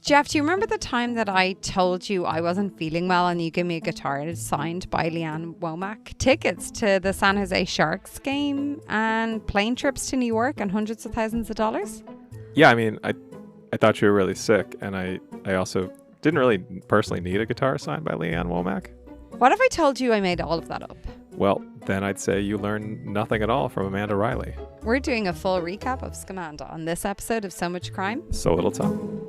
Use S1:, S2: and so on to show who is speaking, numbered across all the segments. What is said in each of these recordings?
S1: Jeff, do you remember the time that I told you I wasn't feeling well and you gave me a guitar signed by Leanne Womack? Tickets to the San Jose Sharks game and plane trips to New York and hundreds of thousands of dollars?
S2: Yeah, I mean, I thought you were really sick, and I also didn't really personally need a guitar signed by Leanne Womack.
S1: What if I told you I made all of that up?
S2: Well, then I'd say you learned nothing at all from Amanda Riley.
S1: We're doing a full recap of Scamanda on this episode of So Much Crime,
S2: So Little Time.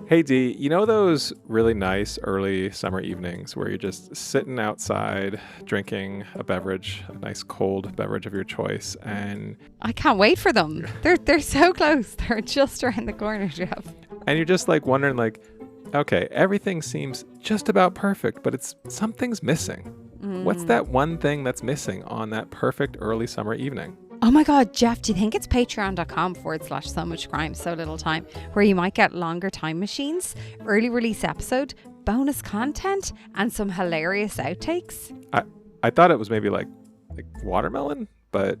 S2: Hey Dee, you know those really nice early summer evenings where you're just sitting outside drinking a beverage, a nice cold beverage of your choice, and
S1: I can't wait for them. They're so close. They're just around the corner, Jeff.
S2: And you're just like wondering like, okay, everything seems just about perfect, but something's missing. What's that one thing that's missing on that perfect early summer evening?
S1: Oh my God, Jeff, do you think it's patreon.com/so much crime, so little time, where you might get longer time machines, early release episode, bonus content, and some hilarious outtakes?
S2: I thought it was maybe like watermelon, but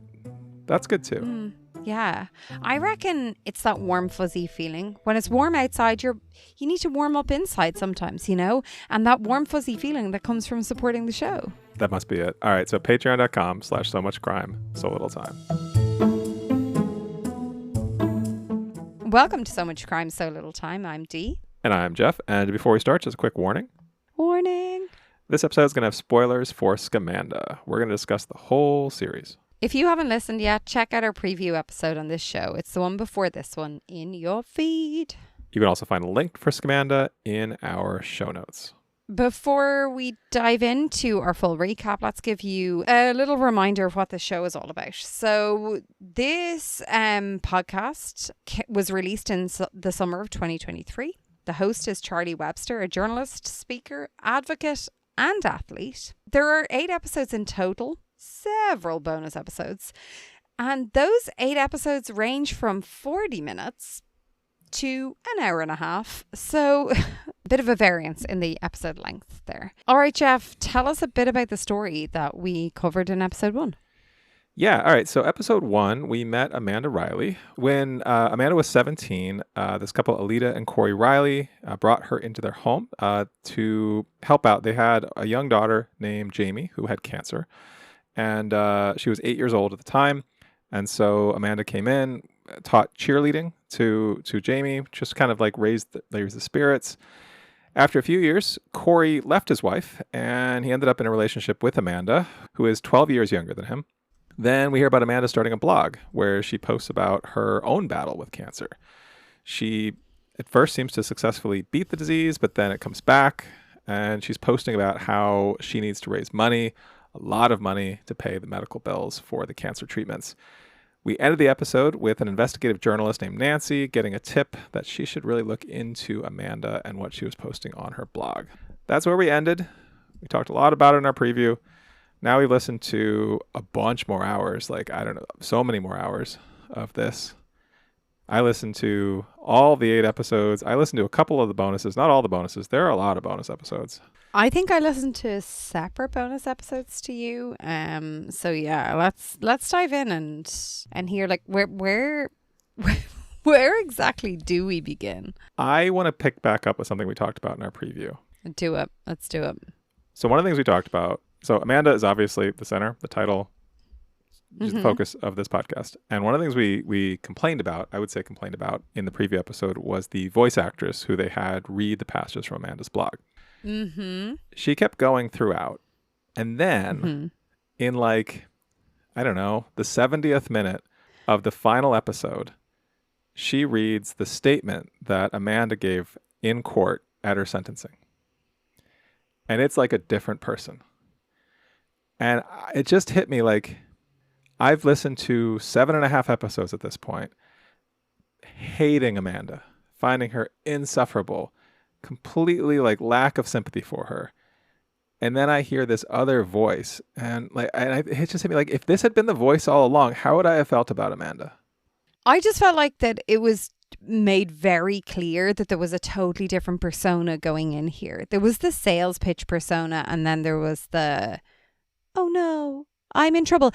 S2: that's good too.
S1: Yeah, I reckon it's that warm fuzzy feeling. When it's warm outside, you need to warm up inside sometimes, you know? And that warm fuzzy feeling that comes from supporting the show.
S2: That must be it. All right, so patreon.com/so much crime, so little time.
S1: Welcome to So Much Crime, So Little Time. I'm Dee.
S2: And I'm Jeff. And before we start, just a quick warning.
S1: Warning.
S2: This episode is going to have spoilers for Scamanda. We're going to discuss the whole series.
S1: If you haven't listened yet, check out our preview episode on this show. It's the one before this one in your feed.
S2: You can also find a link for Scamanda in our show notes.
S1: Before we dive into our full recap, let's give you a little reminder of what the show is all about. So this podcast was released in the summer of 2023. The host is Charlie Webster, a journalist, speaker, advocate, and athlete. There are 8 episodes in total, several bonus episodes, and those 8 episodes range from 40 minutes to an hour and a half. So a bit of a variance in the episode length there. All right, Jeff, tell us a bit about the story that we covered in episode 1.
S2: Yeah, all right. So episode 1, we met Amanda Riley. When Amanda was 17, this couple, Alita and Corey Riley, brought her into their home to help out. They had a young daughter named Jamie who had cancer, and she was 8 years old at the time. And so Amanda came in, taught cheerleading to Jamie, just kind of like raised the spirits. After a few years, Corey left his wife, and he ended up in a relationship with Amanda, who is 12 years younger than him. Then we hear about Amanda starting a blog where she posts about her own battle with cancer. She at first seems to successfully beat the disease, but then it comes back, and she's posting about how she needs to raise money, a lot of money, to pay the medical bills for the cancer treatments. We ended the episode with an investigative journalist named Nancy getting a tip that she should really look into Amanda and what she was posting on her blog. That's where we ended. We talked a lot about it in our preview. Now we listened to a bunch more hours, so many more hours of this. I listened to all the 8 episodes. I listened to a couple of the bonuses, not all the bonuses. There are a lot of bonus episodes.
S1: I think I listened to separate bonus episodes to you. So yeah, let's dive in and hear like where exactly do we begin?
S2: I want to pick back up with something we talked about in our preview.
S1: Do it. Let's do it.
S2: So one of the things we talked about, so Amanda is obviously the center, the title, just the focus of this podcast. And one of the things we complained about in the preview episode was the voice actress who they had read the passages from Amanda's blog.
S1: Mm-hmm.
S2: She kept going throughout. And then in the 70th minute of the final episode, she reads the statement that Amanda gave in court at her sentencing. And it's like a different person. And it just hit me like, I've listened to 7.5 episodes at this point, hating Amanda, finding her insufferable, completely like lack of sympathy for her. And then I hear this other voice, and it just hit me like, if this had been the voice all along, how would I have felt about Amanda?
S1: I just felt like that it was made very clear that there was a totally different persona going in here. There was the sales pitch persona, and then there was the, oh no, I'm in trouble.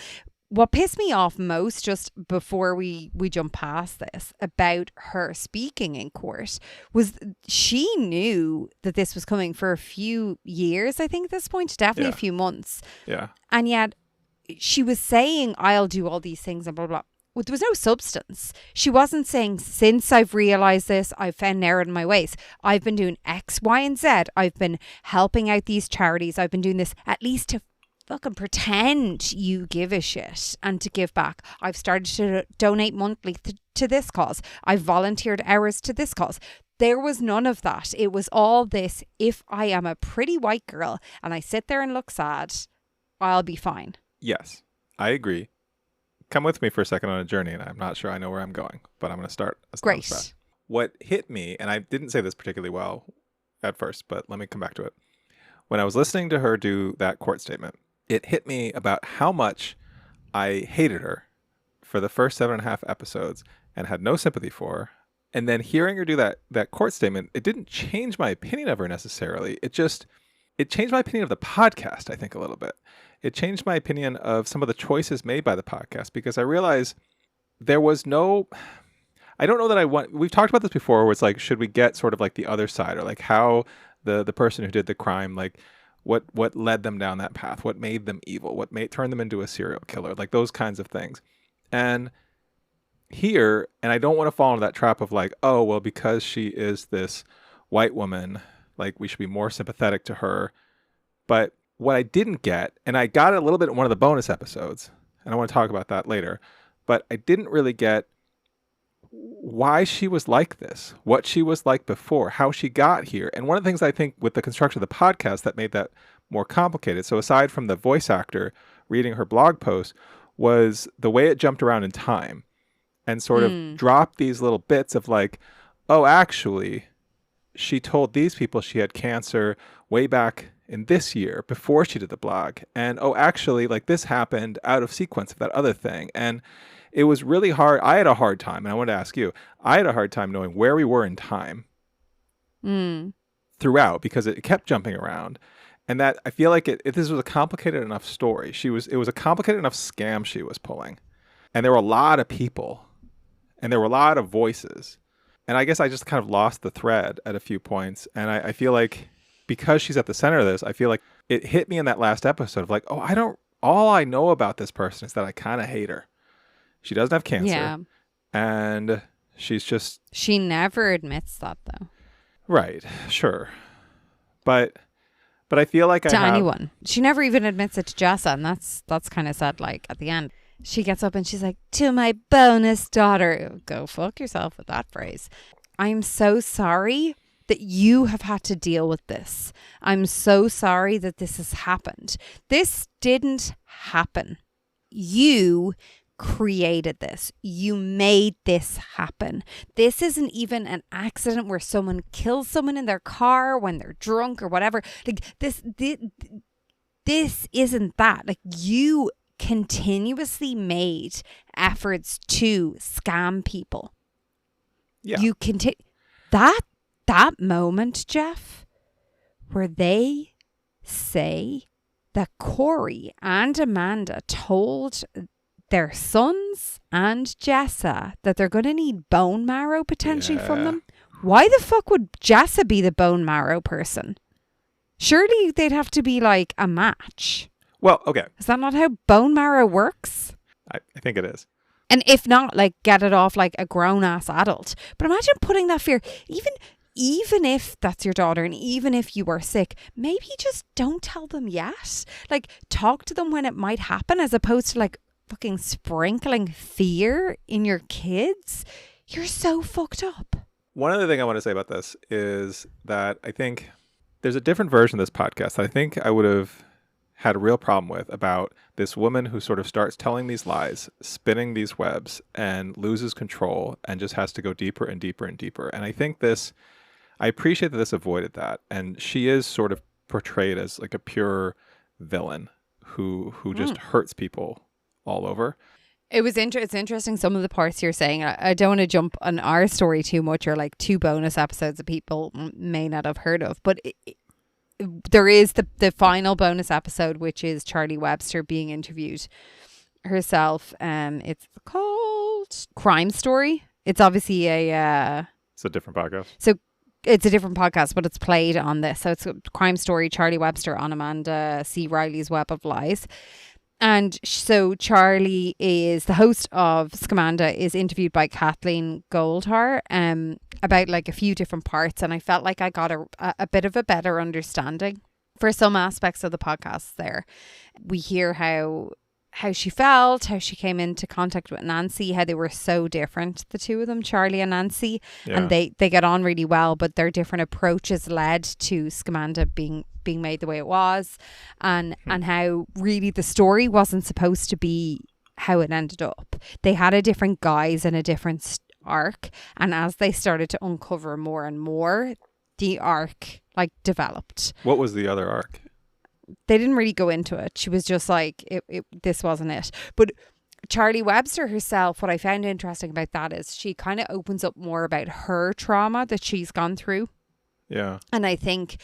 S1: what pissed me off most, just before we jump past this, about her speaking in court, was she knew that this was coming for a few years, I think at this point, definitely a few months.
S2: Yeah.
S1: And yet she was saying, I'll do all these things and blah, blah, blah. Well, there was no substance. She wasn't saying, since I've realised this, I've found narrowed in my ways. I've been doing X, Y, and Z. I've been helping out these charities. I've been doing this at least to fucking pretend you give a shit and to give back. I've started to donate monthly to this cause. I've volunteered hours to this cause. There was none of that. It was all this, if I am a pretty white girl and I sit there and look sad, I'll be fine.
S2: Yes, I agree. Come with me for a second on a journey, and I'm not sure I know where I'm going, but I'm going to start.
S1: Great.
S2: What hit me, and I didn't say this particularly well at first, but let me come back to it. When I was listening to her do that court statement, it hit me about how much I hated her for the first 7.5 episodes and had no sympathy for her. And then hearing her do that court statement, it didn't change my opinion of her necessarily. It changed my opinion of the podcast, I think, a little bit. It changed my opinion of some of the choices made by the podcast, because I realized there was no, I don't know that I want, we've talked about this before, where it's like, should we get sort of like the other side, or like how the person who did the crime, like what led them down that path, what made them evil, what turned them into a serial killer, like those kinds of things. And here, and I don't want to fall into that trap of like, oh, well, because she is this white woman, like we should be more sympathetic to her. But what I didn't get, and I got it a little bit in one of the bonus episodes, and I want to talk about that later, but I didn't really get why she was like this, what she was like before, how she got here. And one of the things I think with the construction of the podcast that made that more complicated, so aside from the voice actor reading her blog post, was the way it jumped around in time and sort of dropped these little bits of like, oh, actually, she told these people she had cancer way back in this year before she did the blog. And, oh, actually, like this happened out of sequence of that other thing. And it was really hard. I had a hard time, and I wanted to ask you, I had a hard time knowing where we were in time throughout, because it kept jumping around. And that I feel like if this was a complicated enough story, it was a complicated enough scam she was pulling. And there were a lot of people, and there were a lot of voices. And I guess I just kind of lost the thread at a few points. And I feel like because she's at the center of this, I feel like it hit me in that last episode of like, oh, all I know about this person is that I kind of hate her. She doesn't have cancer.
S1: Yeah.
S2: And she
S1: never admits that, though.
S2: Right. Sure. But I feel like
S1: to anyone. She never even admits it to Jessa, and that's kind of sad. Like at the end, she gets up and she's like, to my bonus daughter. Go fuck yourself with that phrase. I'm so sorry that you have had to deal with this. I'm so sorry that this has happened. This didn't happen. You created this. You made this happen. This isn't even an accident where someone kills someone in their car when they're drunk or whatever. Like this isn't that. Like you continuously made efforts to scam people.
S2: Yeah.
S1: You continue that moment, Jeff, where they say that Corey and Amanda told their sons and Jessa that they're going to need bone marrow potentially from them. Why the fuck would Jessa be the bone marrow person? Surely they'd have to be like a match.
S2: Well, okay.
S1: Is that not how bone marrow works?
S2: I think it is.
S1: And if not, like get it off like a grown-ass adult. But imagine putting that fear, even if that's your daughter and even if you are sick, maybe just don't tell them yet. Like talk to them when it might happen, as opposed to like fucking sprinkling fear in your kids. You're so fucked up.
S2: One other thing I want to say about this is that I think there's a different version of this podcast that I think I would have had a real problem with, about this woman who sort of starts telling these lies, spinning these webs, and loses control and just has to go deeper and deeper and deeper. And I think I appreciate that this avoided that. And she is sort of portrayed as like a pure villain who just hurts people all over.
S1: It's interesting some of the parts you're saying. I don't want to jump on our story too much, or like 2 bonus episodes that people may not have heard of, but there is the final bonus episode, which is Charlie Webster being interviewed, herself. It's called Crime Story. It's obviously
S2: It's a different podcast.
S1: So it's a different podcast, but it's played on this. So it's a Crime Story, Charlie Webster on Amanda C. Riley's Web of Lies. And so Charlie is the host of Scamanda, is interviewed by Kathleen Goldhar about like a few different parts. And I felt like I got a bit of a better understanding for some aspects of the podcast there. We hear how she felt, how she came into contact with Nancy, how they were so different, the two of them, Charlie and Nancy. Yeah. And they get on really well, but their different approaches led to Scamanda being made the way it was, and how really the story wasn't supposed to be how it ended up. They had a different guise and a different arc, and as they started to uncover more and more, the arc like developed.
S2: What was the other arc?
S1: They didn't really go into it. She was just like, this wasn't it. But Charlie Webster herself, what I found interesting about that is she kind of opens up more about her trauma that she's gone through.
S2: Yeah.
S1: And I think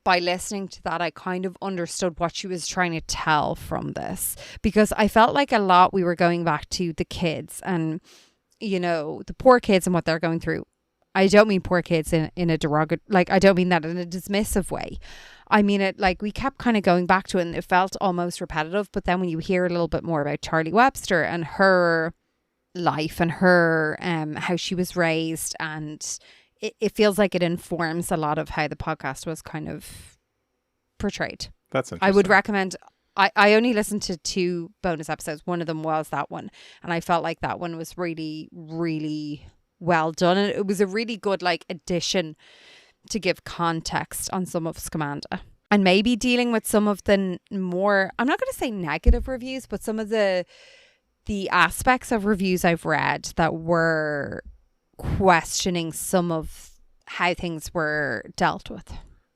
S1: by listening to that, I kind of understood what she was trying to tell from this, because I felt like a lot we were going back to the kids and, you know, the poor kids and what they're going through. I don't mean poor kids in a derogatory, like, I don't mean that in a dismissive way. I mean it like we kept kind of going back to it and it felt almost repetitive. But then when you hear a little bit more about Charlie Webster and her life and her how she was raised, and it feels like it informs a lot of how the podcast was kind of portrayed.
S2: That's interesting.
S1: I would recommend. I only listened to 2 bonus episodes. One of them was that one, and I felt like that one was really, really well done, and it was a really good like addition to give context on some of Scamanda, and maybe dealing with some of the more, I'm not going to say negative reviews, but some of the aspects of reviews I've read that were questioning some of how things were dealt with.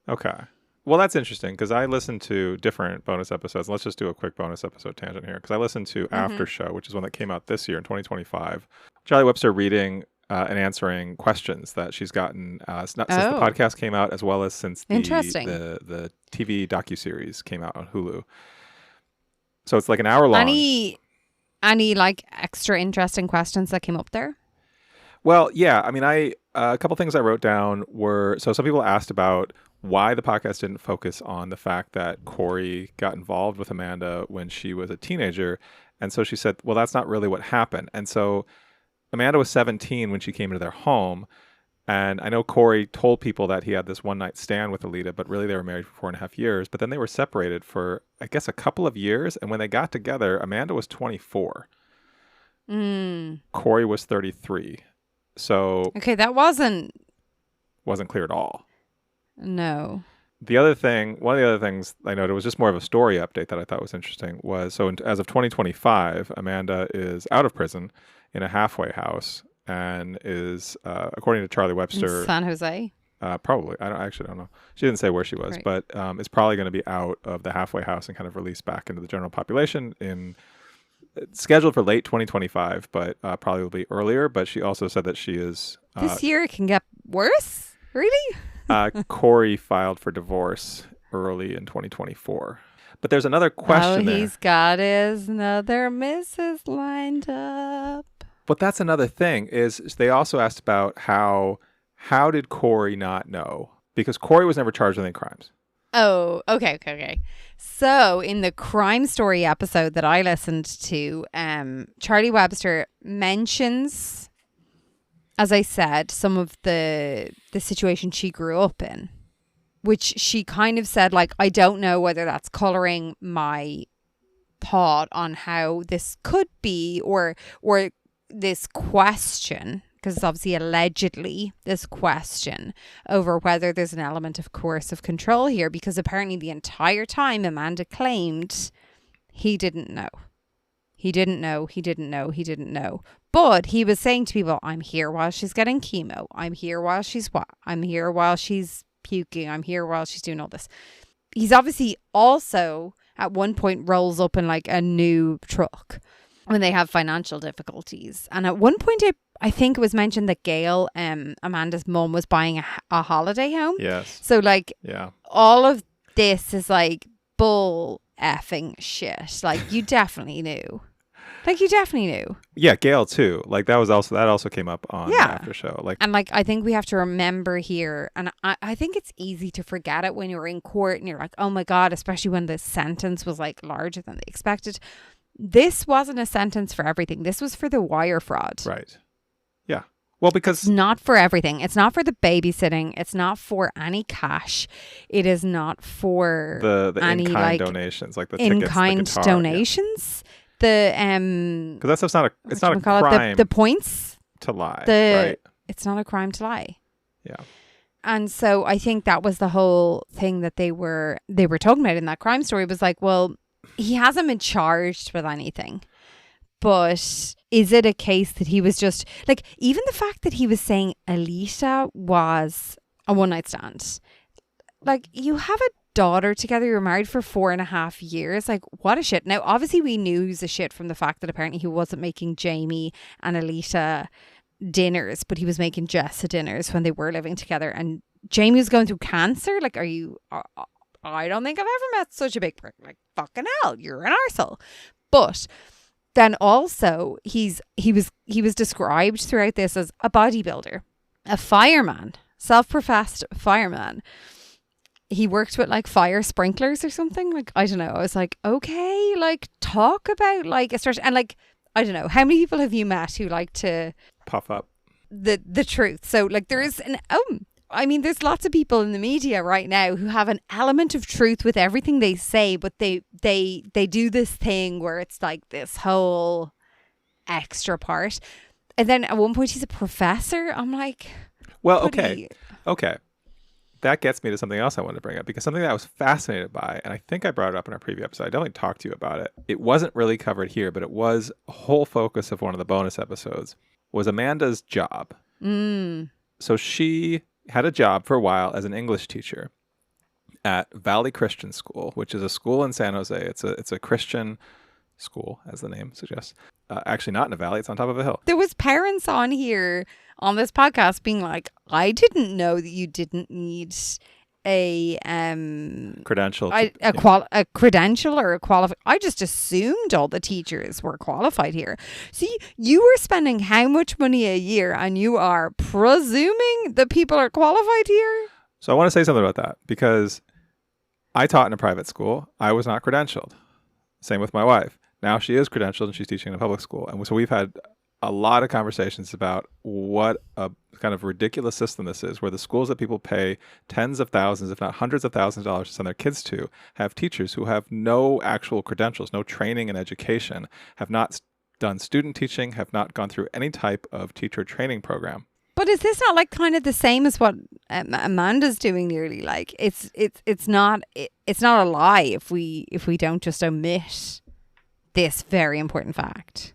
S2: Okay. Well, that's interesting, because I listened to different bonus episodes. Let's just do a quick bonus episode tangent here, because I listened to After Show, which is one that came out this year in 2025. Charlie Webster reading and answering questions that she's gotten since the podcast came out, as well as since the TV docuseries came out on Hulu. So it's like an hour long.
S1: Any like extra interesting questions that came up there?
S2: Well, yeah. I mean, a couple things I wrote down were, so some people asked about why the podcast didn't focus on the fact that Corey got involved with Amanda when she was a teenager. And so she said, well, that's not really what happened. And so Amanda was 17 when she came into their home. And I know Corey told people that he had this one night stand with Alita, but really they were married for 4.5 years. But then they were separated for, I guess, a couple of years. And when they got together, Amanda was 24. Corey was 33. So
S1: okay, that wasn't
S2: clear at all.
S1: No.
S2: One of the other things I noted was just more of a story update that I thought was interesting was, so as of 2025, Amanda is out of prison in a halfway house and is, according to Charlie Webster,
S1: in San Jose?
S2: Probably. I don't know. She didn't say where she was, right. But is probably going to be out of the halfway house and kind of released back into the general population scheduled for late 2025, but probably will be earlier. But she also said that she is...
S1: this year it can get worse? Really?
S2: Corey filed for divorce early in 2024. But there's another question there.
S1: He's got his another missus lined up.
S2: But that's another thing, is they also asked about how did Corey not know? Because Corey was never charged with any crimes.
S1: Oh, okay. So in the Crime Story episode that I listened to, Charlie Webster mentions, as I said, some of the situation she grew up in, which she kind of said, like, I don't know whether that's coloring my thought on how this could be, or this question, because it's obviously allegedly this question over whether there's an element of coercive control here, because apparently the entire time Amanda claimed he didn't know. He didn't know. But he was saying to people, I'm here while she's getting chemo. I'm here while she's puking. I'm here while she's doing all this. He's obviously also at one point rolls up in like a new truck when they have financial difficulties. And at one point, I think it was mentioned that Gail, Amanda's mum, was buying a holiday home.
S2: Yes.
S1: So like,
S2: yeah,
S1: all of this is like bull effing shit. Like, you definitely knew. Like, you definitely knew.
S2: Yeah, Gail too. Like that also came up on the after show. Like,
S1: and like I think we have to remember here, and I think it's easy to forget it when you're in court and you're like, oh my God, especially when the sentence was like larger than they expected. This wasn't a sentence for everything. This was for the wire fraud.
S2: Right. Yeah. Well, because
S1: it's not for everything. It's not for the babysitting. It's not for any cash. It is not for
S2: the
S1: any
S2: in-kind donations, like the tickets,
S1: in-kind
S2: the guitar,
S1: donations. The
S2: because that stuff's not a crime.
S1: The points
S2: to lie. Right?
S1: It's not a crime to lie.
S2: Yeah.
S1: And so I think that was the whole thing that they were talking about in that crime story, was like, well, he hasn't been charged with anything. But is it a case that he was just like, even the fact that he was saying Alita was a one-night stand? Like, you have a daughter together, you're married for 4.5 years. Like, what a shit. Now, obviously, we knew he was a shit from the fact that apparently he wasn't making Jamie and Alita dinners, but he was making Jessa dinners when they were living together. And Jamie was going through cancer. Like, I don't think I've ever met such a big prick. Like, fucking hell, you're an arsehole. But then also he was described throughout this as a bodybuilder, a fireman, self-professed fireman. He worked with like fire sprinklers or something. Like, I don't know. I was like, okay, like talk about like a stretch. And like, I don't know, how many people have you met who like to
S2: puff up
S1: the truth? So like there is there's lots of people in the media right now who have an element of truth with everything they say, but they do this thing where it's like this whole extra part. And then at one point he's a professor. I'm like,
S2: well, okay. That gets me to something else I wanted to bring up, because something that I was fascinated by, and I think I brought it up in our preview episode. I definitely talked to you about it. It wasn't really covered here, but it was a whole focus of one of the bonus episodes, was Amanda's job. So she had a job for a while as an English teacher at Valley Christian School, which is a school in San Jose. It's a Christian school, as the name suggests. Actually, not in a valley. It's on top of a hill.
S1: There was parents on here on this podcast being like, I didn't know that you didn't need a
S2: credential,
S1: a credential or a qualification. I just assumed all the teachers were qualified here. See, you were spending how much money a year, and you are presuming that people are qualified here?
S2: So I want to say something about that, because I taught in a private school. I was not credentialed. Same with my wife. Now she is credentialed and she's teaching in a public school. And so we've had a lot of conversations about what a kind of ridiculous system this is, where the schools that people pay tens of thousands, if not hundreds of thousands of dollars to send their kids to, have teachers who have no actual credentials, no training in education, have not done student teaching, have not gone through any type of teacher training program.
S1: But is this not like kind of the same as what Amanda's doing nearly? Like it's not a lie if we don't just omit this very important fact.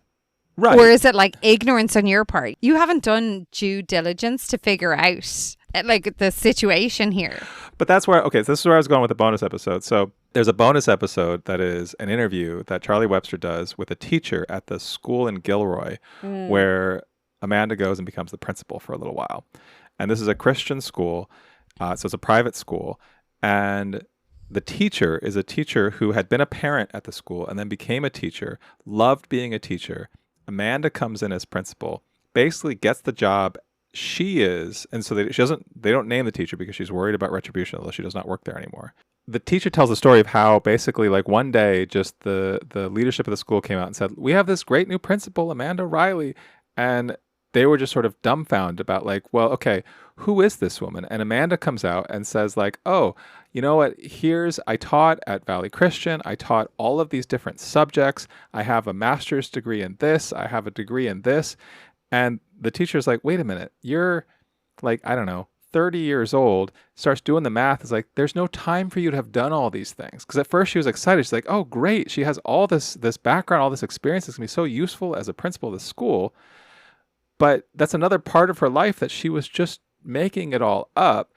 S2: Right.
S1: Or is it like ignorance on your part? You haven't done due diligence to figure out like the situation here.
S2: But that's where, okay, so this is where I was going with the bonus episode. So there's a bonus episode that is an interview that Charlie Webster does with a teacher at the school in Gilroy, where Amanda goes and becomes the principal for a little while. And this is a Christian school, so it's a private school. And the teacher is a teacher who had been a parent at the school and then became a teacher, loved being a teacher. Amanda comes in as principal, basically gets the job she is, and so they don't name the teacher because she's worried about retribution, although she does not work there anymore. The teacher tells the story of how basically like one day just the leadership of the school came out and said, we have this great new principal, Amanda Riley, and they were just sort of dumbfounded about like, well, okay, who is this woman? And Amanda comes out and says like, oh, you know what? I taught at Valley Christian. I taught all of these different subjects. I have a master's degree in this. I have a degree in this. And the teacher's like, wait a minute, you're like, I don't know, 30 years old, starts doing the math. Is like, there's no time for you to have done all these things. Because at first she was excited. She's like, oh, great. She has all this background, all this experience. It's going to be so useful as a principal of the school. But that's another part of her life that she was just making it all up,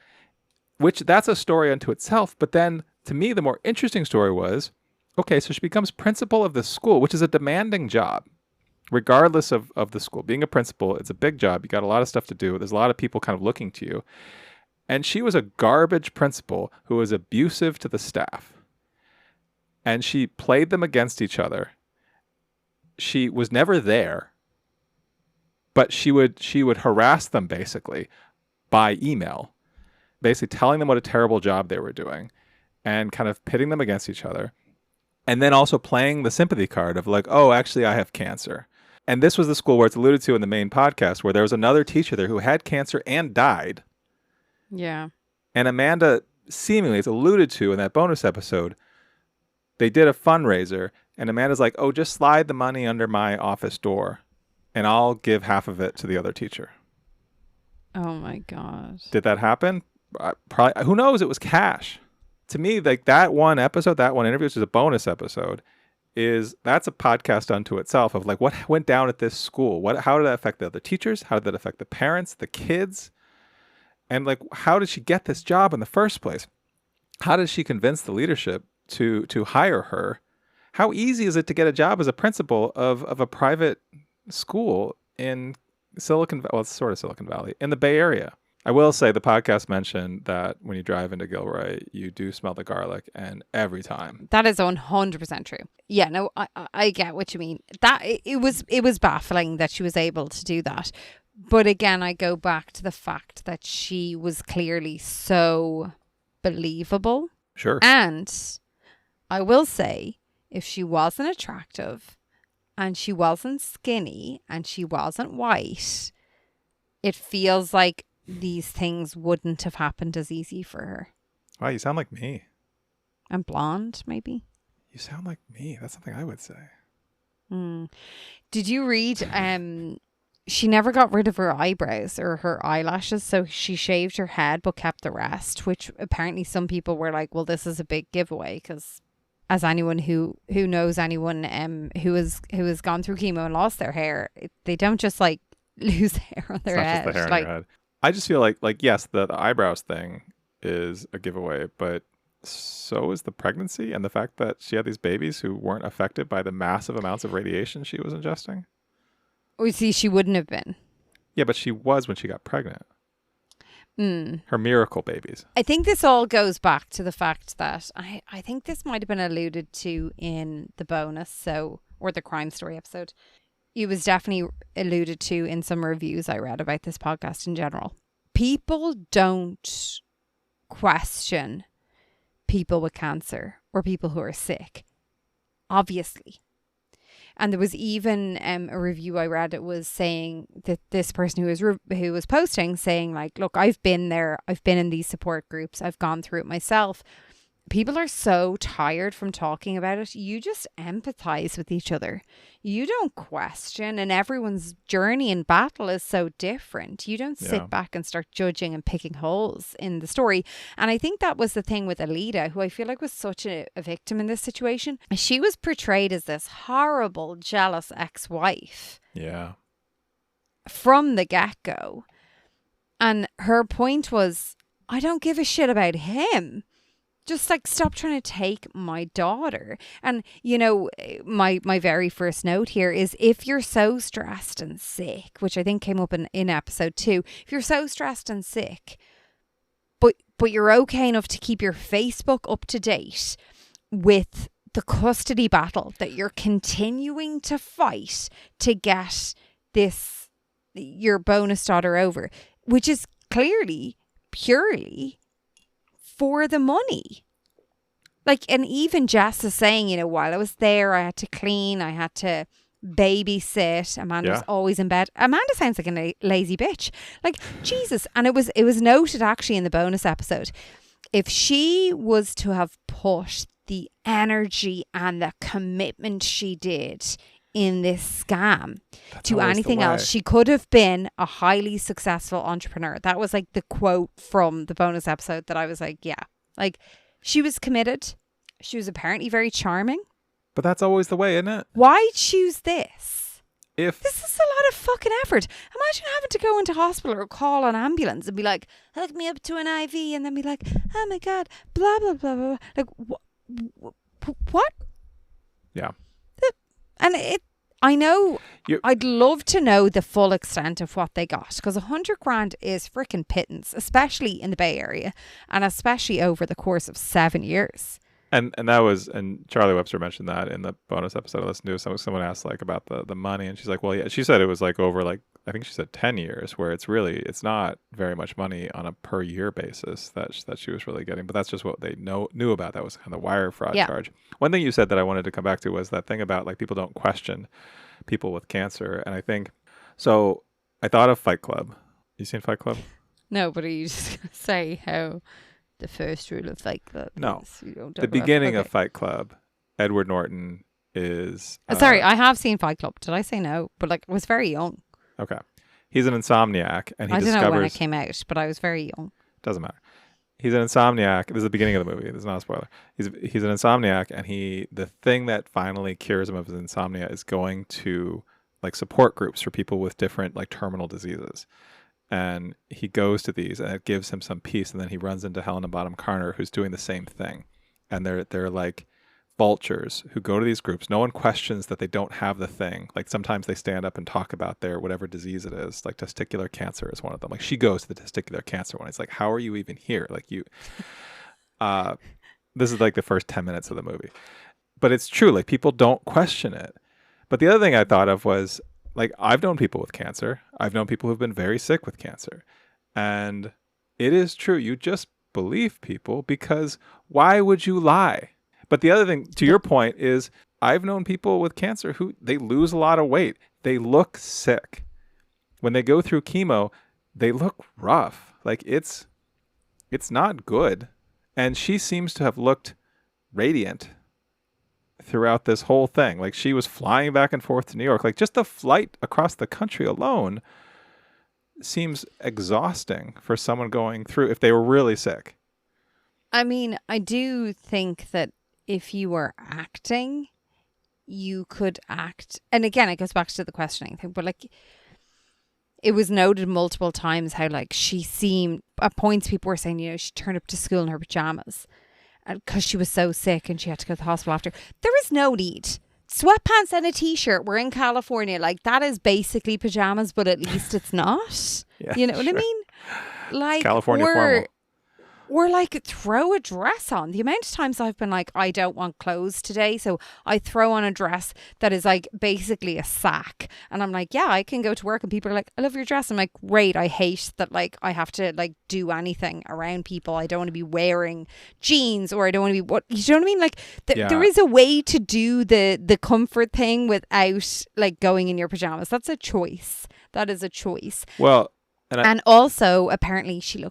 S2: which that's a story unto itself. But then to me, the more interesting story was, okay, so she becomes principal of the school, which is a demanding job, regardless of the school. Being a principal, it's a big job. You got a lot of stuff to do. There's a lot of people kind of looking to you. And she was a garbage principal who was abusive to the staff. And she played them against each other. she was never there, but she would harass them basically by email, basically telling them what a terrible job they were doing and kind of pitting them against each other. And then also playing the sympathy card of like, oh, actually, I have cancer. And this was the school where it's alluded to in the main podcast, where there was another teacher there who had cancer and died.
S1: Yeah.
S2: And Amanda, seemingly, it's alluded to in that bonus episode, they did a fundraiser, and Amanda's like, oh, just slide the money under my office door, and I'll give half of it to the other teacher.
S1: Oh, my God.
S2: Did that happen? Probably. Who knows? It was cash. To me, like that one episode, that one interview, which is a bonus episode, that's a podcast unto itself of like what went down at this school. How did that affect the other teachers? How did that affect the parents, the kids? And like, how did she get this job in the first place? How did she convince the leadership to hire her? How easy is it to get a job as a principal of a private school in Silicon Valley, in the Bay Area? I will say the podcast mentioned that when you drive into Gilroy, you do smell the garlic, and every time.
S1: That is 100% true. Yeah, no, I get what you mean. That it was baffling that she was able to do that. But again, I go back to the fact that she was clearly so believable.
S2: Sure.
S1: And I will say, if she wasn't attractive and she wasn't skinny and she wasn't white, it feels like these things wouldn't have happened as easy for her.
S2: Wow, you sound like me.
S1: And blonde, maybe?
S2: You sound like me. That's something I would say.
S1: Did you read... she never got rid of her eyebrows or her eyelashes, so she shaved her head but kept the rest, which apparently some people were like, well, this is a big giveaway, because as anyone who knows anyone who has gone through chemo and lost their hair, they don't just like lose hair on their head.
S2: Just the hair on your head. I just feel like yes, the eyebrows thing is a giveaway, but so is the pregnancy and the fact that she had these babies who weren't affected by the massive amounts of radiation she was ingesting.
S1: Oh, see, she wouldn't have been.
S2: Yeah, but she was when she got pregnant. Her miracle babies.
S1: I think this all goes back to the fact that I think this might have been alluded to in the bonus, or the crime story episode. It was definitely alluded to in some reviews I read about this podcast in general. People don't question people with cancer or people who are sick, obviously. And there was even a review I read. It was saying that this person who was posting saying like, look, I've been there. I've been in these support groups. I've gone through it myself. People are so tired from talking about it. You just empathize with each other. You don't question, and everyone's journey and battle is so different. You don't sit back and start judging and picking holes in the story. And I think that was the thing with Alita, who I feel like was such a victim in this situation. She was portrayed as this horrible, jealous ex-wife.
S2: Yeah.
S1: From the get-go. And her point was, I don't give a shit about him. Just like, stop trying to take my daughter. And, you know, my very first note here is, if you're so stressed and sick, which I think came up in episode 2, if you're so stressed and sick, but you're okay enough to keep your Facebook up to date with the custody battle that you're continuing to fight to get your bonus daughter over, which is clearly, purely for the money. Like, and even Jess is saying, you know, while I was there, I had to clean, I had to babysit. Amanda was always in bed. Amanda sounds like a lazy bitch. Like, Jesus. And it was noted actually in the bonus episode, if she was to have put the energy and the commitment she did in this scam to anything else, she could have been a highly successful entrepreneur. That was like the quote from the bonus episode that I was like, yeah. Like, she was committed. She was apparently very charming.
S2: But that's always the way, isn't it?
S1: Why choose this?
S2: This
S1: is a lot of fucking effort. Imagine having to go into hospital or call an ambulance and be like, hook me up to an IV, and then be like, oh my God, blah, blah, blah, blah. Like, what?
S2: Yeah.
S1: And I know, I'd love to know the full extent of what they got, because $100,000 is freaking pittance, especially in the Bay Area, and especially over the course of 7 years.
S2: And that was, and Charlie Webster mentioned that in the bonus episode I listened to. Someone asked like about the money, and she's like, well, yeah, she said it was like over like, I think she said 10 years, where it's not very much money on a per year basis that she was really getting. But that's just what they knew about. That was kind of the wire fraud charge. One thing you said that I wanted to come back to was that thing about like people don't question people with cancer. And I think, so I thought of Fight Club. You seen Fight Club?
S1: No, but are you just going to say how the first rule of Fight Club
S2: No.
S1: is you don't talk
S2: The
S1: about
S2: beginning of Fight Club, Edward Norton is...
S1: sorry, I have seen Fight Club. Did I say no? But like, I was very young.
S2: Okay. He's an insomniac, and he
S1: I
S2: discovers...
S1: don't know when it came out, but I was very young.
S2: Doesn't matter. He's an insomniac. This is the beginning of the movie. This is not a spoiler. He's an insomniac, and the thing that finally cures him of his insomnia is going to like support groups for people with different like terminal diseases. And he goes to these, and it gives him some peace. And then he runs into Helena Bonham Carter, who's doing the same thing. And they're like vultures who go to these groups. No one questions that they don't have the thing. Like sometimes they stand up and talk about their whatever disease it is. Like testicular cancer is one of them. Like she goes to the testicular cancer one. It's like, how are you even here? Like you. This is like the first 10 minutes of the movie, but it's true. Like people don't question it. But the other thing I thought of was, like, I've known people with cancer. I've known people who've been very sick with cancer. And it is true. You just believe people, because why would you lie? But the other thing, to your point, is I've known people with cancer who they lose a lot of weight. They look sick. When they go through chemo, they look rough. Like it's not good. And she seems to have looked radiant throughout this whole thing. Like she was flying back and forth to New York. Like just the flight across the country alone seems exhausting for someone going through if they were really sick.
S1: I mean, I do think that if you were acting, you could act. And again, it goes back to the questioning thing, but like it was noted multiple times how like she seemed, at points people were saying, you know, she turned up to school in her pajamas because she was so sick and she had to go to the hospital after. There is no need. Sweatpants and a t-shirt. We're in California. Like that is basically pajamas, but at least it's not.
S2: Yeah,
S1: you know
S2: sure.
S1: what I mean? Like
S2: California formal.
S1: Or like throw a dress on. The amount of times I've been like, I don't want clothes today, so I throw on a dress that is like basically a sack, and I'm like, yeah, I can go to work, and people are like, I love your dress. I'm like, great. I hate that like I have to like do anything around people. I don't want to be wearing jeans, or I don't want to be what, you know what I mean? Like there is a way to do the comfort thing without like going in your pajamas. That's a choice. That is a choice.
S2: Well,
S1: and also apparently she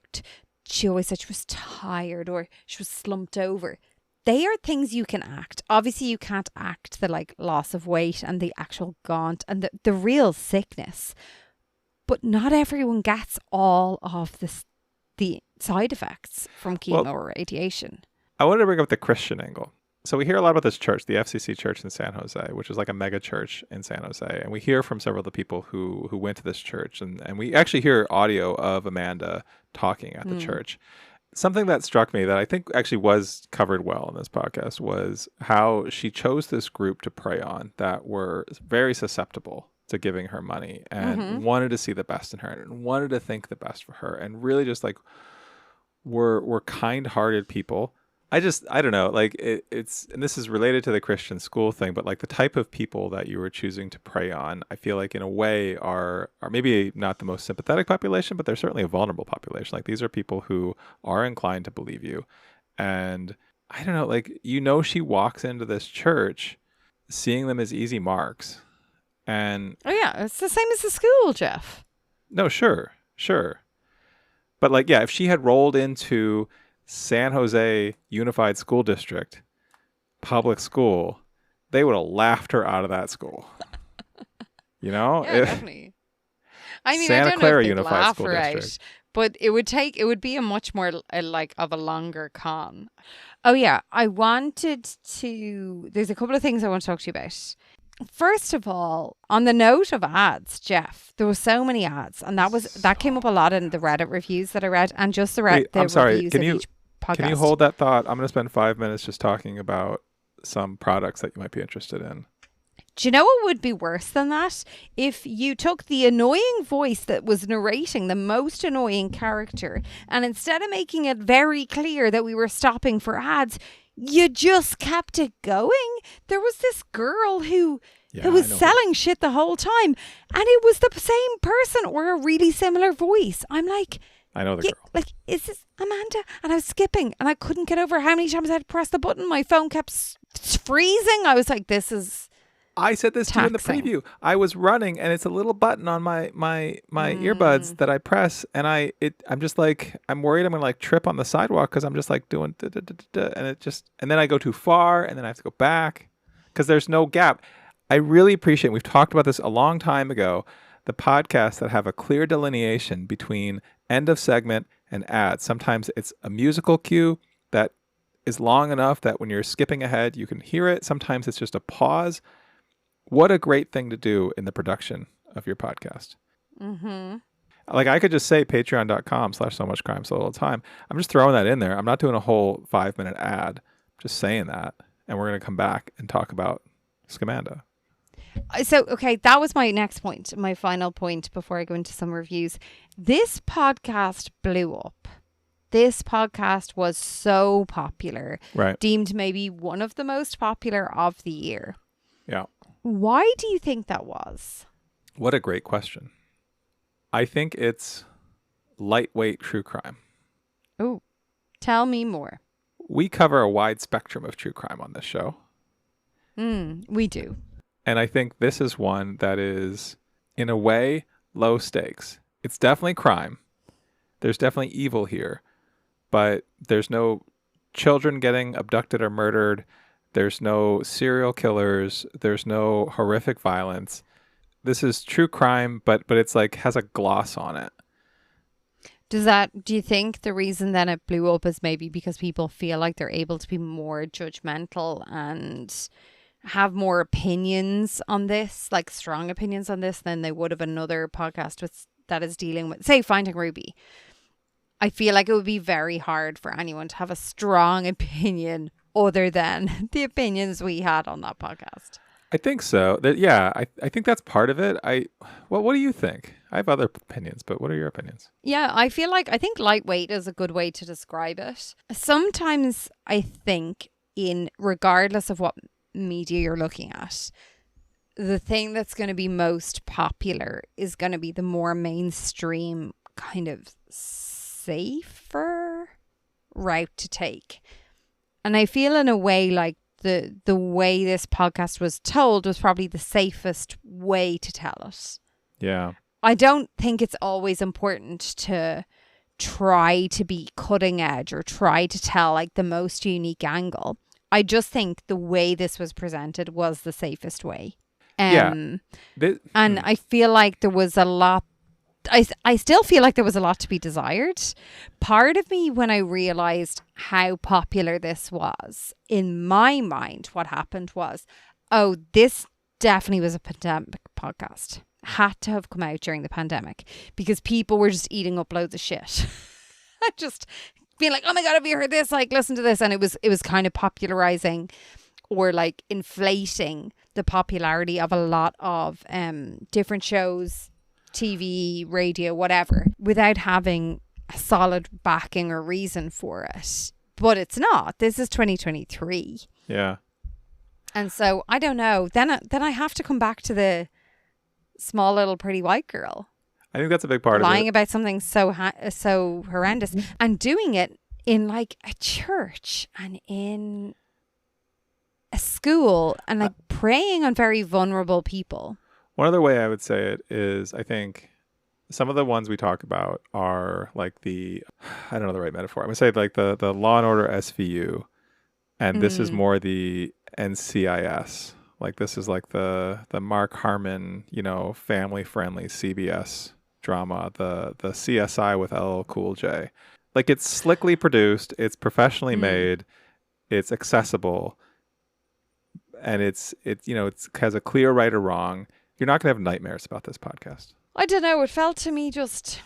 S1: always said she was tired or she was slumped over. They are things you can act. Obviously, you can't act the like loss of weight and the actual gaunt and the real sickness. But not everyone gets all of the side effects from chemo or radiation.
S2: I wanted to bring up the Christian angle. So we hear a lot about this church, the FCC church in San Jose, which is like a mega church in San Jose. And we hear from several of the people who went to this church. And we actually hear audio of Amanda talking at the church. Something that struck me that I think actually was covered well in this podcast was how she chose this group to prey on that were very susceptible to giving her money and wanted to see the best in her and wanted to think the best for her and really just like were kind-hearted people. I don't know, like it's, and this is related to the Christian school thing, but like the type of people that you were choosing to prey on, I feel like in a way are maybe not the most sympathetic population, but they're certainly a vulnerable population. Like these are people who are inclined to believe you. And I don't know, like, you know, she walks into this church seeing them as easy marks. And
S1: oh yeah, it's the same as the school, Jeff.
S2: No, sure. But like, yeah, if she had rolled into San Jose Unified School District public school, they would have laughed her out of that school. You know?
S1: Yeah, definitely. I mean,
S2: Santa
S1: I don't
S2: Clara
S1: know if
S2: Unified
S1: laugh
S2: School
S1: her
S2: District.
S1: out, but it would be a much more like of a longer con. Oh yeah, there's a couple of things I want to talk to you about. First of all, on the note of ads, Jeff, there were so many ads, and that came up a lot in the Reddit reviews that I read, and just the
S2: I'm sorry.
S1: reviews of each podcast.
S2: Can you hold that thought? I'm going to spend 5 minutes just talking about some products that you might be interested in.
S1: Do you know what would be worse than that? If you took the annoying voice that was narrating the most annoying character, and instead of making it very clear that we were stopping for ads, you just kept it going. There was this girl who
S2: Yeah,
S1: was
S2: I know.
S1: selling shit the whole time, and it was the same person or a really similar voice. I'm like,
S2: I know the
S1: yeah,
S2: girl.
S1: like, is this Amanda? And I was skipping, and I couldn't get over how many times I had to press the button. My phone kept freezing. I was like, this is
S2: I said this to you in the
S1: taxing.
S2: preview. I was running, and it's a little button on my earbuds that I press, and I'm just like, I'm worried I'm gonna like trip on the sidewalk because I'm just like doing and then I go too far, and then I have to go back because there's no gap. I really appreciate. We've talked about this a long time ago. The podcasts that have a clear delineation between end of segment and ads. Sometimes it's a musical cue that is long enough that when you're skipping ahead, you can hear it. Sometimes it's just a pause. What a great thing to do in the production of your podcast.
S1: Mm-hmm.
S2: Like I could just say patreon.com/so-much-crime so little time. I'm just throwing that in there. I'm not doing a whole 5-minute ad. I'm just saying that. And we're going to come back and talk about Scamanda.
S1: So, okay, that was my next point, my final point before I go into some reviews. This podcast blew up. This podcast was so popular,
S2: Right.
S1: deemed maybe one of the most popular of the year.
S2: Yeah.
S1: Why do you think that was?
S2: What a great question. I think it's lightweight true crime.
S1: Oh, tell me more.
S2: We cover a wide spectrum of true crime on this show.
S1: We do.
S2: And I think this is one that is, in a way, low stakes. It's definitely crime. There's definitely evil here. But there's no children getting abducted or murdered. There's no serial killers. There's no horrific violence. This is true crime, but it's like has a gloss on it.
S1: Do you think the reason then it blew up is maybe because people feel like they're able to be more judgmental and have more opinions on this, like strong opinions on this, than they would have another podcast that is dealing with, say, Finding Ruby? I feel like it would be very hard for anyone to have a strong opinion other than the opinions we had on that podcast.
S2: I think so. I think that's part of it. What do you think? I have other opinions, but what are your opinions?
S1: Yeah, I think lightweight is a good way to describe it. Sometimes I think regardless of what media you're looking at, the thing that's going to be most popular is going to be the more mainstream, kind of safer route to take. And I feel in a way like the way this podcast was told was probably the safest way to tell it.
S2: Yeah.
S1: I don't think it's always important to try to be cutting edge or try to tell like the most unique angle. I just think the way this was presented was the safest way. And I feel like there was a lot. I still feel like there was a lot to be desired. Part of me, when I realized how popular this was, in my mind, what happened was, oh, this definitely was a pandemic podcast. Had to have come out during the pandemic because people were just eating up loads of shit. Just being like, oh my God, have you heard this? Like, listen to this. And it was kind of popularizing or like inflating the popularity of a lot of different shows, TV, radio, whatever, without having a solid backing or reason for it. But it's not. This is 2023.
S2: Yeah.
S1: And so, I don't know. Then I have to come back to the small little pretty white girl.
S2: I think that's a big part of it.
S1: Lying about something so horrendous and doing it in like a church and in a school and like preying on very vulnerable people.
S2: One other way I would say it is, I think some of the ones we talk about are like I don't know the right metaphor. I'm going to say like the Law and Order SVU. And this is more the NCIS. Like this is like the Mark Harmon, family friendly CBS drama, the CSI with LL Cool J. Like it's slickly produced, it's professionally made, it's accessible, and it has a clear right or wrong. You're not going to have nightmares about this podcast.
S1: I don't know. It felt to me there's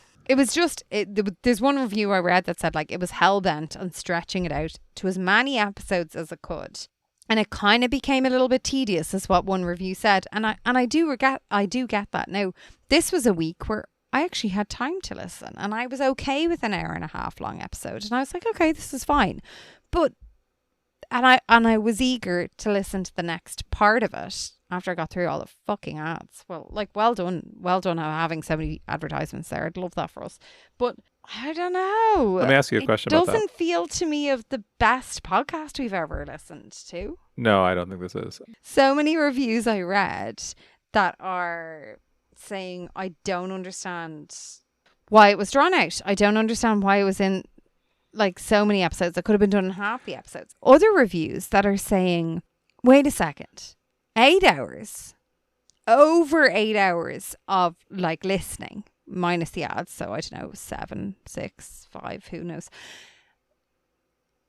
S1: one review I read that said like it was hell-bent on stretching it out to as many episodes as it could. And it kind of became a little bit tedious, is what one review said. And I do get that. Now, this was a week where I actually had time to listen and I was okay with an hour and a half long episode. And I was like, okay, this is fine. But I was eager to listen to the next part of it after I got through all the fucking ads. Well, like, well done having so many advertisements there. I'd love that for us. But I don't know.
S2: Let me ask you a question about that.
S1: It doesn't feel to me of the best podcast we've ever listened to.
S2: No, I don't think this is.
S1: So many reviews I read that are saying, I don't understand why it was drawn out. I don't understand why it was in like so many episodes. It could have been done in half the episodes. Other reviews that are saying, wait a second, 8 hours, over 8 hours of like listening, minus the ads. So I don't know, 7, 6, 5, who knows.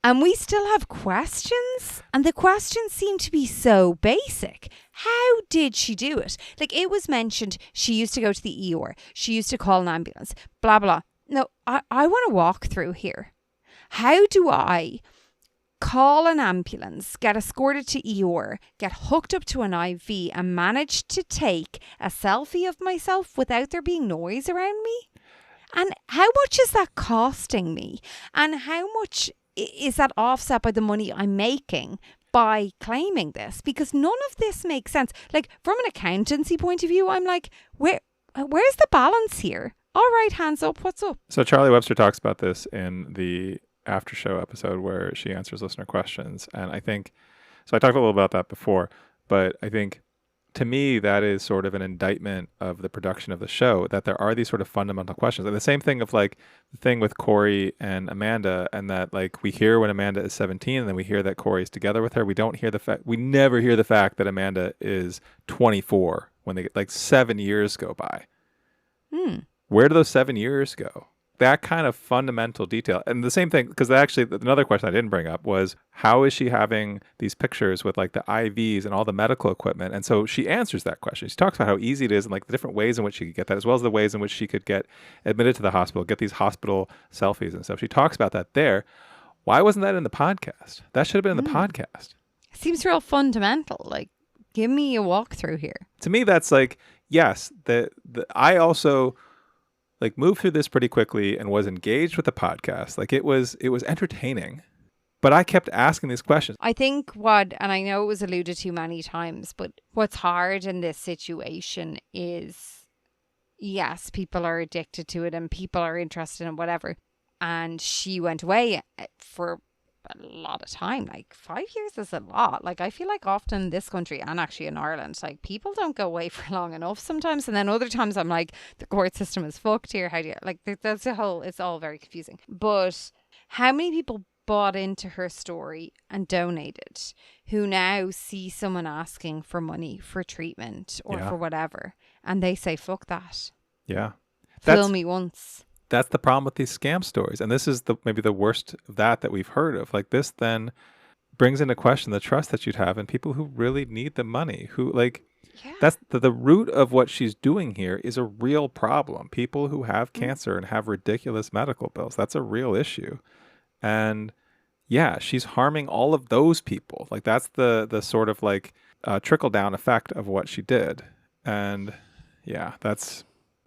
S1: And we still have questions. And the questions seem to be so basic. How did she do it? Like, it was mentioned she used to go to the ER. She used to call an ambulance. Blah, blah. No, I want to walk through here. How do I call an ambulance, get escorted to ER, get hooked up to an IV and manage to take a selfie of myself without there being noise around me? And how much is that costing me? And how much is that offset by the money I'm making by claiming this? Because none of this makes sense. Like, from an accountancy point of view, I'm like, where's the balance here? All right, hands up, what's up?
S2: So Charlie Webster talks about this in the after show episode where she answers listener questions. And I think, so I talked a little about that before, but I think to me, that is sort of an indictment of the production of the show, that there are these sort of fundamental questions. And the same thing of like the thing with Corey and Amanda, and that like we hear when Amanda is 17 and then we hear that Corey is together with her. We don't hear we never hear the fact that Amanda is 24 when they like 7 years go by. Where do those 7 years go? That kind of fundamental detail. And the same thing, because actually another question I didn't bring up was, how is she having these pictures with like the IVs and all the medical equipment? And so she answers that question. She talks about how easy it is and like the different ways in which she could get that, as well as the ways in which she could get admitted to the hospital, get these hospital selfies and stuff. She talks about that there. Why wasn't that in the podcast? That should have been in the podcast.
S1: Seems real fundamental. Like, give me a walkthrough here.
S2: To me, that's like, yes, I also like moved through this pretty quickly and was engaged with the podcast. Like it was entertaining, but I kept asking these questions.
S1: I think and I know it was alluded to many times, but what's hard in this situation is, yes, people are addicted to it and people are interested in whatever. And she went away for a lot of time. Like 5 years is a lot. Like, I feel like often in this country and actually in Ireland, like people don't go away for long enough sometimes, and then other times I'm like, the court system is fucked here. How do you, like, that's it's all very confusing. But how many people bought into her story and donated, who now see someone asking for money for treatment or for whatever, and they say, fuck that.
S2: Yeah.
S1: Fool me once.
S2: That's the problem with these scam stories. And this is maybe the worst of that we've heard of. Like, this then brings into question the trust that you'd have in people who really need the money, who like, that's the root of what she's doing here is a real problem. People who have cancer and have ridiculous medical bills. That's a real issue. And yeah, she's harming all of those people. Like, that's the sort of like trickle down effect of what she did. And yeah,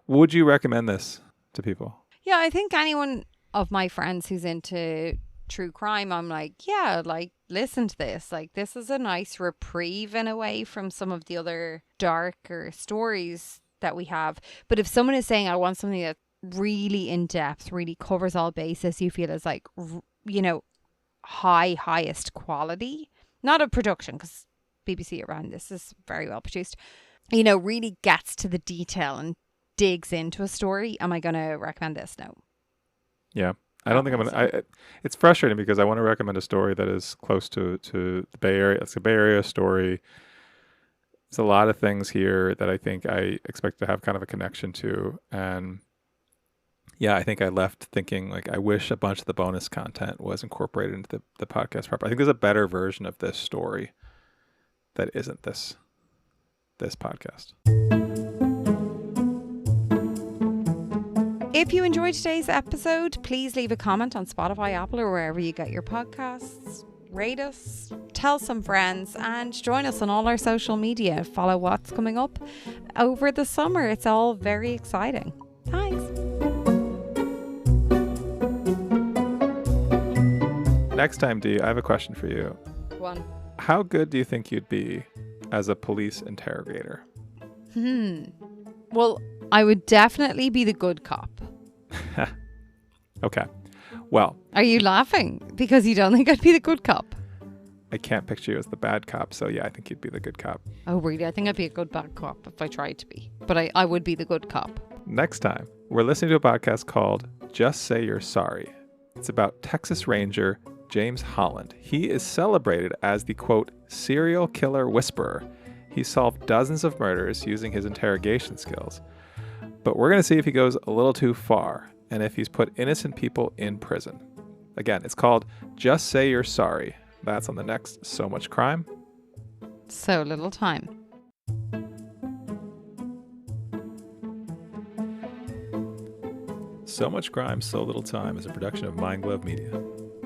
S2: would you recommend this to people?
S1: Yeah, I think anyone of my friends who's into true crime, I'm like, yeah, like, listen to this. Like, this is a nice reprieve in a way from some of the other darker stories that we have. But if someone is saying, I want something that really in depth, really covers all bases, you feel is like, you know, highest quality, not a production, because BBC around this is very well produced, you know, really gets to the detail and digs into a story, am I going to recommend this? No.
S2: Yeah. I don't think I'm going to. It's frustrating because I want to recommend a story that is close to the Bay Area. It's a Bay Area story. There's a lot of things here that I think I expect to have kind of a connection to. And yeah, I think I left thinking like, I wish a bunch of the bonus content was incorporated into the podcast proper. I think there's a better version of this story that isn't this podcast.
S1: If you enjoyed today's episode, please leave a comment on Spotify, Apple, or wherever you get your podcasts. Rate us, tell some friends, and join us on all our social media. Follow what's coming up over the summer. It's all very exciting. Thanks.
S2: Next time, Dee, I have a question for you.
S1: one.
S2: How good do you think you'd be as a police interrogator?
S1: Well, I would definitely be the good cop.
S2: Okay. Well,
S1: Are you laughing because you don't think I'd be the good cop?
S2: I can't picture you as the bad cop, so yeah, I think you'd be the good cop.
S1: Oh, really? I think I'd be a good bad cop if I tried to be. But I would be the good cop.
S2: Next time, we're listening to a podcast called Just Say You're Sorry. It's about Texas Ranger James Holland. He is celebrated as the, quote, serial killer whisperer. He solved dozens of murders using his interrogation skills. But we're going to see if he goes a little too far and if he's put innocent people in prison. Again, it's called Just Say You're Sorry. That's on the next So Much Crime.
S1: So little time.
S2: So Much Crime, So Little Time is a production of Mind Glove Media.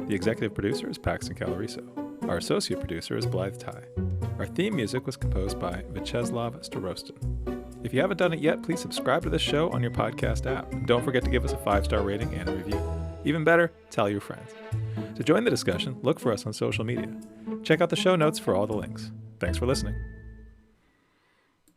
S2: The executive producer is Paxton Caloriso. Our associate producer is Blythe Ty. Our theme music was composed by Vyacheslav Starostin. If you haven't done it yet, please subscribe to this show on your podcast app. And don't forget to give us a 5-star rating and a review. Even better, tell your friends. To join the discussion, look for us on social media. Check out the show notes for all the links. Thanks for listening.